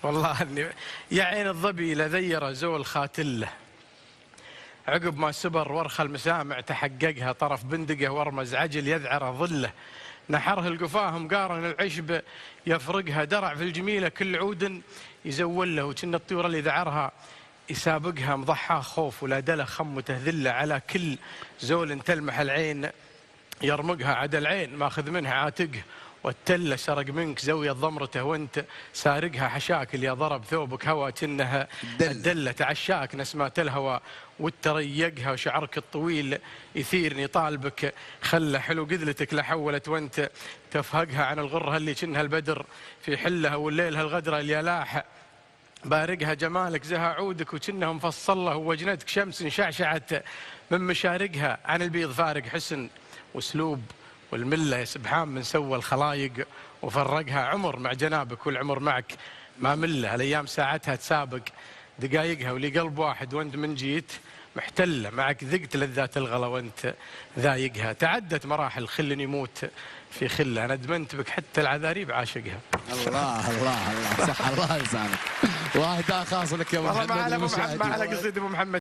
والله اني يا عين الظبي لذير زول خاتله، عقب ما سبر ورخى المسامع تحققها، طرف بندقه ورمز عجل يذعر ظله، نحره القفاه مقارن العشب يفرقها، درع في الجميله كل عود يزول له، وكن الطيور اللي ذعرها يسابقها، مضحاه خوف ولا دله خمته ذله، على كل زول تلمح العين يرمقها، عدا العين ماخذ منها عاتقه، والتله سرق منك زاويه ضمرته، وانت سارقها حشاك اللي ضرب ثوبك هوى، كنها الدله تعشاك نسمات الهوى، وتريقها وشعرك الطويل يثيرني طالبك، خلى حلو قذلتك لحولت، وانت تفهقها عن الغره اللي كنها البدر في حلها، والليل هالغدره اللي لاح بارقها جمالك زها عودك، وكنها مفصله، ووجنتك شمس شعشعت من مشارقها، عن البيض فارق حسن واسلوب، والمله يا سبحان من سوى الخلايق وفرقها، عمر مع جنابك والعمر معك ما مله، الايام ساعتها تسابق دقايقها، ولي قلب واحد وانت من جيت محتله، معك ذقت لذات الغلا وانت ذايقها، تعدت مراحل خل يموت في خله، انا ادمنت بك حتى العذاريب عاشقها. الله الله الله، صح الله لسانك. واحد خاص لك يا ابو محمد. والله ما على قصيدة ابو محمد.